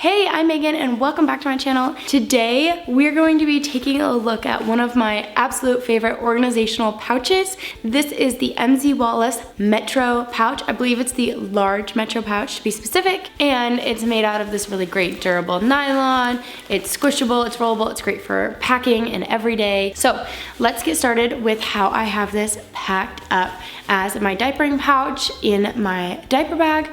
Hey, I'm Megan and welcome back to my channel. Today, we're going to be taking a look at one of my absolute favorite organizational pouches. This is the Wallace Metro pouch. I believe it's the large Metro pouch to be specific, and it's made out of this really great durable nylon. It's squishable, it's rollable, it's great for packing and everyday. So let's get started with how I have this packed up as my diapering pouch in my diaper bag.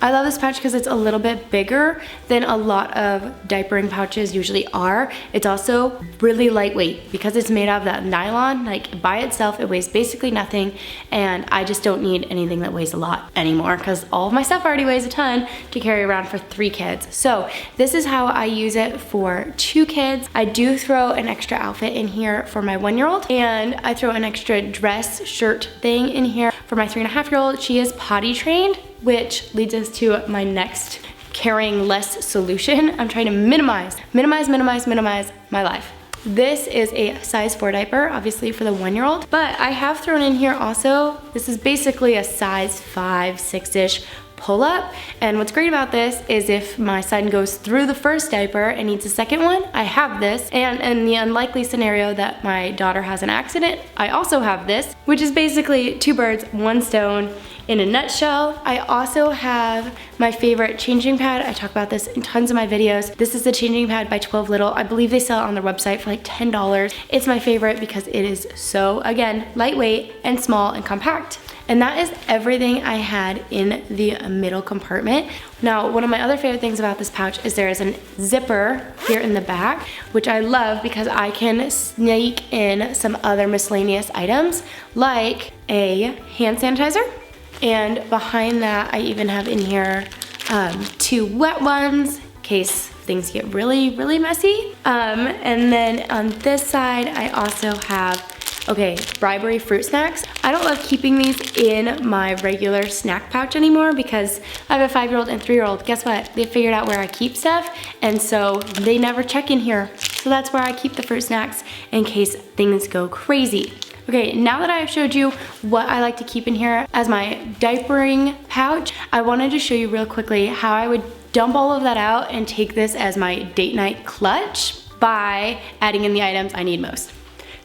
I love this pouch because it's a little bit bigger than a lot of diapering pouches usually are. It's also really lightweight because it's made out of that nylon. Like by itself, it weighs basically nothing, and I just don't need anything that weighs a lot anymore because all of my stuff already weighs a ton to carry around for 3 kids. So this is how I use it for 2 kids. I do throw an extra outfit in here for my 1-year-old, and I throw an extra dress shirt thing in here for my 3.5-year-old. She is potty trained, which leads us to my next carrying less solution. I'm trying to minimize my life. This is a size 4 diaper, obviously for the 1-year-old, but I have thrown in here also, this is basically a size 5, 6-ish pull-up. And what's great about this is if my son goes through the first diaper and needs a second one, I have this. And in the unlikely scenario that my daughter has an accident, I also have this, which is basically 2 birds, 1 stone in a nutshell. I also have my favorite changing pad. I talk about this in tons of my videos. This is the changing pad by 12 Little. I believe they sell it on their website for like $10. It's my favorite because it is so, again, lightweight and small and compact. And that is everything I had in the middle compartment. Now, one of my other favorite things about this pouch is there is a zipper here in the back, which I love because I can sneak in some other miscellaneous items like a hand sanitizer. And behind that, I even have in here 2 wet ones in case things get really, really messy. And then on this side, I also have bribery fruit snacks. I don't love keeping these in my regular snack pouch anymore because I have a 5-year-old and 3-year-old. Guess what? They figured out where I keep stuff, and so they never check in here. So that's where I keep the fruit snacks in case things go crazy. Okay, now that I've showed you what I like to keep in here as my diapering pouch, I wanted to show you real quickly how I would dump all of that out and take this as my date night clutch by adding in the items I need most.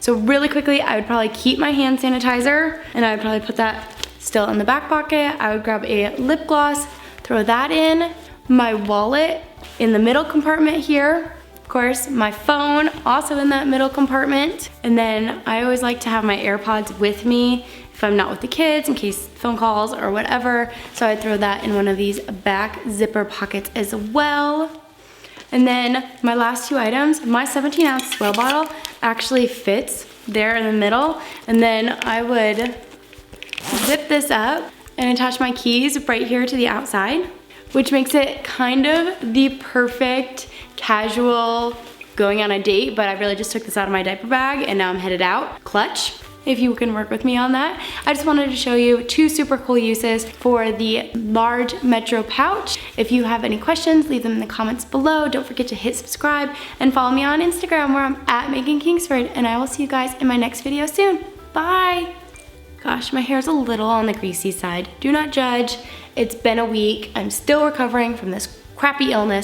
So really quickly, I would probably keep my hand sanitizer, and I would probably put that still in the back pocket. I would grab a lip gloss, throw that in, my wallet in the middle compartment here. Of course, my phone also in that middle compartment. And then I always like to have my AirPods with me if I'm not with the kids in case phone calls or whatever. So I throw that in one of these back zipper pockets as well. And then my last 2 items, my 17-ounce Swell bottle actually fits there in the middle. And then I would zip this up and attach my keys right here to the outside, which makes it kind of the perfect casual going on a date, but I really just took this out of my diaper bag and now I'm headed out clutch, if you can work with me on that. I just wanted to show you 2 super cool uses for the large Metro pouch. If you have any questions, leave them in the comments below. Don't forget to hit subscribe and follow me on Instagram where I'm at Megan Kingsford, and I will see you guys in my next video soon. Bye. Gosh, my hair's a little on the greasy side. Do not judge. It's been a week. I'm still recovering from this crappy illness.